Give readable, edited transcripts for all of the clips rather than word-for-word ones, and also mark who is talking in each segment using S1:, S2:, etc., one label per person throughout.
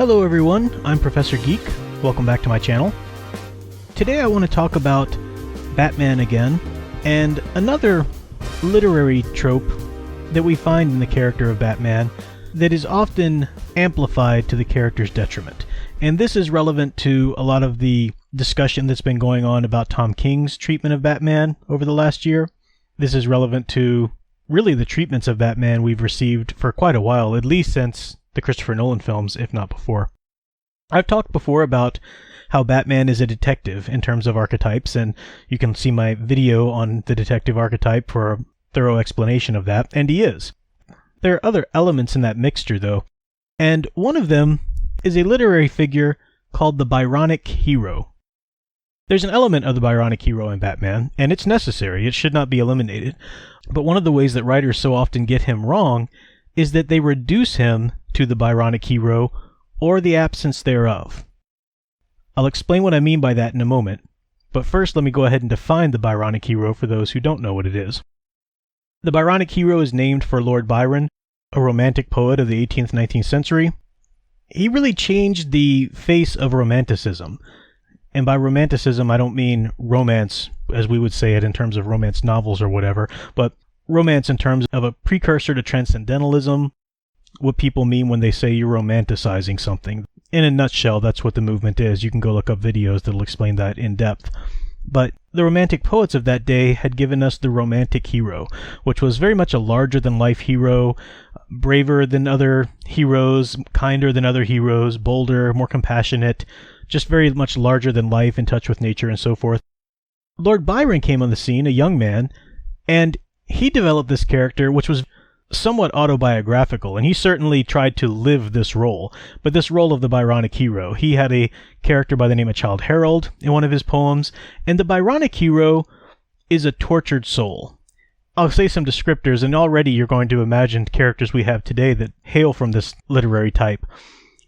S1: Hello everyone, I'm Professor Geek. Welcome back to my channel. Today I want to talk about Batman again, and another literary trope that we find in the character of Batman that is often amplified to the character's detriment. And this is relevant to a lot of the discussion that's been going on about Tom King's treatment of Batman over the last year. This is relevant to really the treatments of Batman we've received for quite a while, at least since the Christopher Nolan films, if not before. I've talked before about how Batman is a detective in terms of archetypes, and you can see my video on the detective archetype for a thorough explanation of that, and he is. There are other elements in that mixture, though, and one of them is a literary figure called the Byronic Hero. There's an element of the Byronic Hero in Batman, and it's necessary. It should not be eliminated. But one of the ways that writers so often get him wrong is that they reduce him to the Byronic Hero or the absence thereof. I'll explain what I mean by that in a moment, but first let me go ahead and define the Byronic Hero for those who don't know what it is. The Byronic Hero is named for Lord Byron, a romantic poet of the 18th, 19th century. He really changed the face of romanticism. And by romanticism, I don't mean romance, as we would say it in terms of romance novels or whatever, but romance in terms of a precursor to transcendentalism, what people mean when they say you're romanticizing something. In a nutshell, that's what the movement is. You can go look up videos that'll explain that in depth. But the romantic poets of that day had given us the romantic hero, which was very much a larger-than-life hero, braver than other heroes, kinder than other heroes, bolder, more compassionate, just very much larger than life, in touch with nature and so forth. Lord Byron came on the scene, a young man, and he developed this character which was somewhat autobiographical, and he certainly tried to live this role. But this role of the Byronic Hero, he had a character by the name of Childe Harold in one of his poems, and the Byronic Hero is a tortured soul. I'll say some descriptors, and already you're going to imagine characters we have today that hail from this literary type.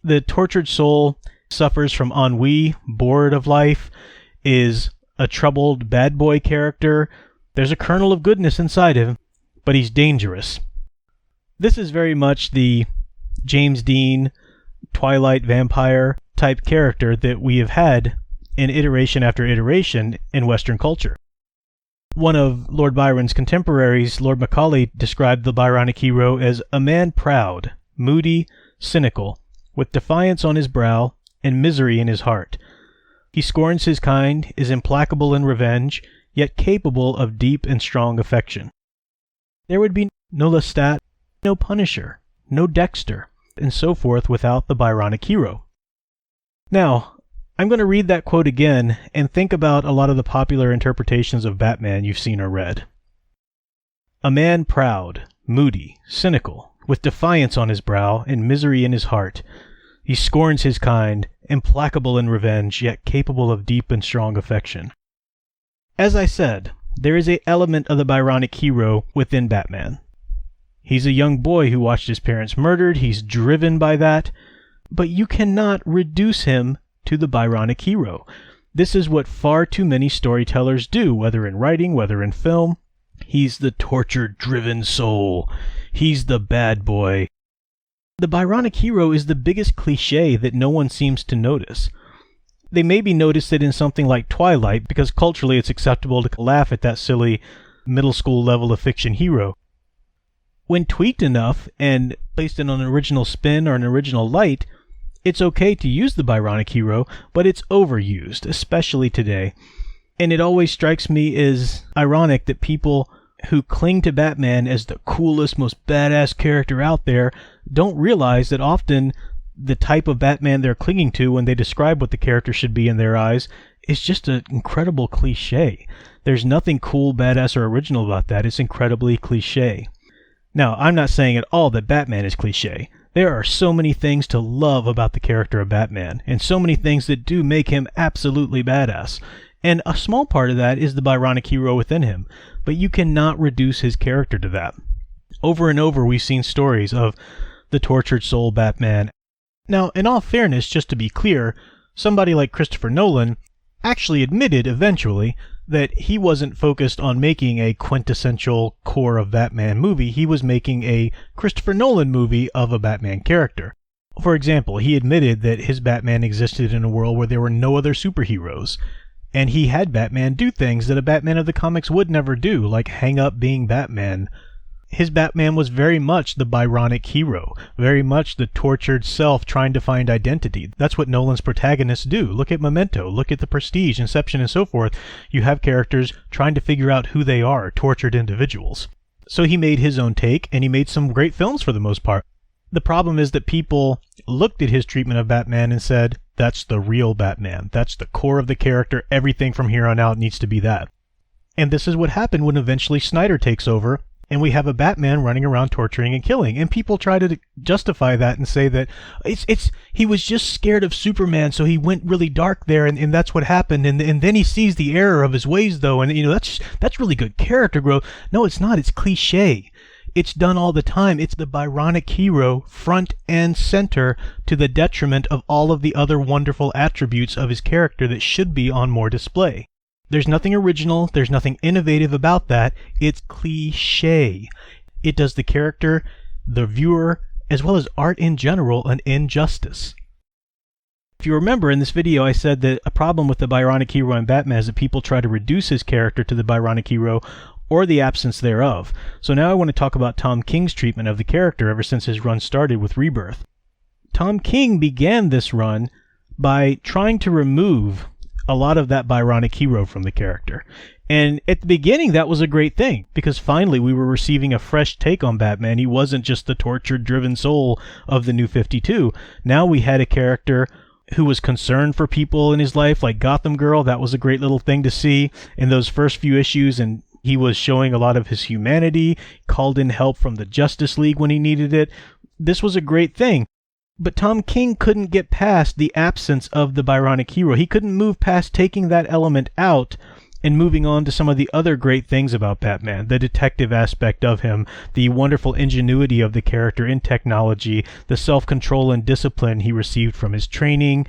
S1: The tortured soul suffers from ennui, bored of life, is a troubled bad boy character. There's a kernel of goodness inside him, but he's dangerous. This is very much the James Dean, Twilight vampire type character that we have had in iteration after iteration in Western culture. One of Lord Byron's contemporaries, Lord Macaulay, described the Byronic Hero as a man proud, moody, cynical, with defiance on his brow and misery in his heart. He scorns his kind, is implacable in revenge, yet capable of deep and strong affection. There would be no Lestat, no Punisher, no Dexter, and so forth without the Byronic Hero. Now, I'm going to read that quote again and think about a lot of the popular interpretations of Batman you've seen or read. A man proud, moody, cynical, with defiance on his brow and misery in his heart. He scorns his kind, implacable in revenge, yet capable of deep and strong affection. As I said, there is an element of the Byronic Hero within Batman. He's a young boy who watched his parents murdered, he's driven by that, but you cannot reduce him to the Byronic Hero. This is what far too many storytellers do, whether in writing, whether in film. He's the tortured, driven soul. He's the bad boy. The Byronic Hero is the biggest cliché that no one seems to notice. They maybe noticed it in something like Twilight, because culturally it's acceptable to laugh at that silly middle school level of fiction hero. When tweaked enough and placed in an original spin or an original light, it's okay to use the Byronic Hero, but it's overused, especially today. And it always strikes me as ironic that people who cling to Batman as the coolest, most badass character out there don't realize that often the type of Batman they're clinging to when they describe what the character should be in their eyes is just an incredible cliché. There's nothing cool, badass, or original about that. It's incredibly cliché. Now, I'm not saying at all that Batman is cliché. There are so many things to love about the character of Batman, and so many things that do make him absolutely badass. And a small part of that is the Byronic Hero within him, but you cannot reduce his character to that. Over and over we've seen stories of the tortured soul Batman. Now, in all fairness, just to be clear, somebody like Christopher Nolan actually admitted eventually that he wasn't focused on making a quintessential core of Batman movie. He was making a Christopher Nolan movie of a Batman character. For example, he admitted that his Batman existed in a world where there were no other superheroes, and he had Batman do things that a Batman of the comics would never do, like hang up being Batman. His Batman was very much the Byronic hero, very much the tortured self trying to find identity. That's what Nolan's protagonists do. Look at Memento, look at The Prestige, Inception, and so forth. You have characters trying to figure out who they are, tortured individuals. So he made his own take, and he made some great films for the most part. The problem is that people looked at his treatment of Batman and said, that's the real Batman. That's the core of the character. Everything from here on out needs to be that. And this is what happened when eventually Snyder takes over, and we have a Batman running around torturing and killing. And people try to justify that and say that he was just scared of Superman, so he went really dark there, and that's what happened. And then he sees the error of his ways, though, and that's really good character growth. No, it's not. It's cliche. It's done all the time. It's the Byronic hero, front and center, to the detriment of all of the other wonderful attributes of his character that should be on more display. There's nothing original, there's nothing innovative about that. It's cliche. It does the character, the viewer, as well as art in general, an injustice. If you remember, in this video I said that a problem with the Byronic hero in Batman is that people try to reduce his character to the Byronic hero or the absence thereof. So now I want to talk about Tom King's treatment of the character ever since his run started with Rebirth. Tom King began this run by trying to remove a lot of that Byronic hero from the character. And at the beginning that was a great thing, because finally we were receiving a fresh take on Batman. He wasn't just the tortured, driven soul of the New 52. Now we had a character who was concerned for people in his life, like Gotham Girl. That was a great little thing to see in those first few issues, and he was showing a lot of his humanity, called in help from the Justice League when he needed it. This was a great thing. But Tom King couldn't get past the absence of the Byronic hero. He couldn't move past taking that element out and moving on to some of the other great things about Batman, the detective aspect of him, the wonderful ingenuity of the character in technology, the self-control and discipline he received from his training.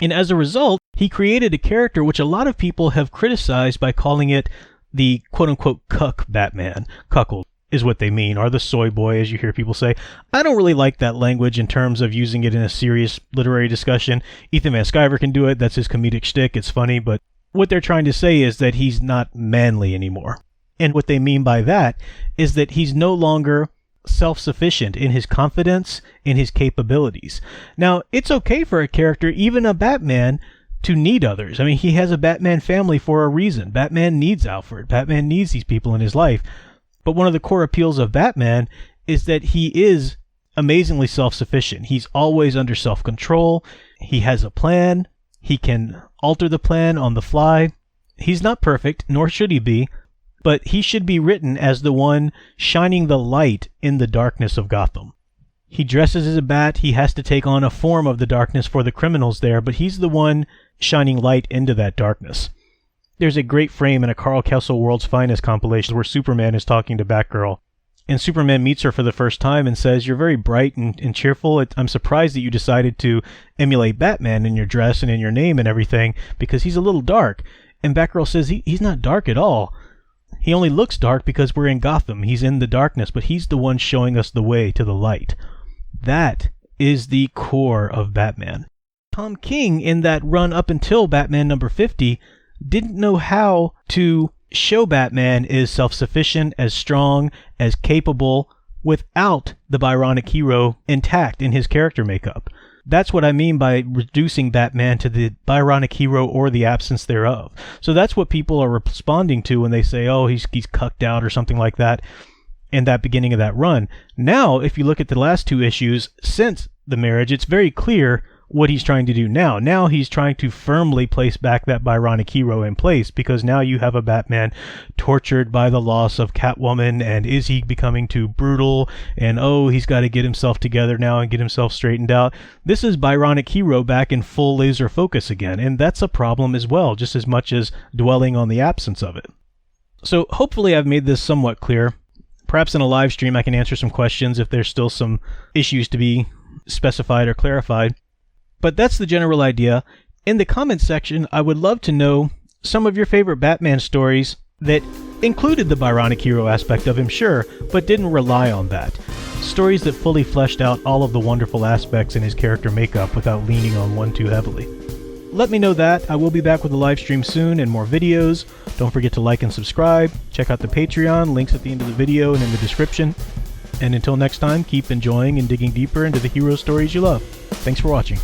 S1: And as a result, he created a character which a lot of people have criticized by calling it the quote-unquote cuck Batman. Cuckold is what they mean, or the soy boy, as you hear people say. I don't really like that language in terms of using it in a serious literary discussion. Ethan Van Sciver can do it. That's his comedic shtick. It's funny, but what they're trying to say is that he's not manly anymore. And what they mean by that is that he's no longer self-sufficient in his confidence, in his capabilities. Now, it's okay for a character, even a Batman, to need others. I mean, he has a Batman family for a reason. Batman needs Alfred. Batman needs these people in his life. But one of the core appeals of Batman is that he is amazingly self-sufficient. He's always under self-control. He has a plan. He can alter the plan on the fly. He's not perfect, nor should he be, but he should be written as the one shining the light in the darkness of Gotham. He dresses as a bat. He has to take on a form of the darkness for the criminals there, but he's the one shining light into that darkness. There's a great frame in a Carl Kessel World's Finest compilation where Superman is talking to Batgirl. And Superman meets her for the first time and says, "You're very bright and cheerful. I'm surprised that you decided to emulate Batman in your dress and in your name and everything, because he's a little dark." And Batgirl says, he's not dark at all. He only looks dark because we're in Gotham. He's in the darkness, but he's the one showing us the way to the light. That is the core of Batman. Tom King, in that run up until Batman number 50, didn't know how to show Batman is self-sufficient, as strong, as capable, without the Byronic hero intact in his character makeup. That's what I mean by reducing Batman to the Byronic hero or the absence thereof. So that's what people are responding to when they say, oh, he's cucked out or something like that in that beginning of that run. Now, if you look at the last two issues since the marriage, it's very clear what he's trying to do now. Now he's trying to firmly place back that Byronic hero in place, because now you have a Batman tortured by the loss of Catwoman, and is he becoming too brutal, and oh, he's got to get himself together now and get himself straightened out. This is Byronic hero back in full laser focus again, and that's a problem as well, just as much as dwelling on the absence of it. So hopefully I've made this somewhat clear. Perhaps in a live stream I can answer some questions if there's still some issues to be specified or clarified. But that's the general idea. In the comments section, I would love to know some of your favorite Batman stories that included the Byronic hero aspect of him, sure, but didn't rely on that. Stories that fully fleshed out all of the wonderful aspects in his character makeup without leaning on one too heavily. Let me know that. I will be back with a live stream soon and more videos. Don't forget to like and subscribe. Check out the Patreon, links at the end of the video and in the description. And until next time, keep enjoying and digging deeper into the hero stories you love. Thanks for watching.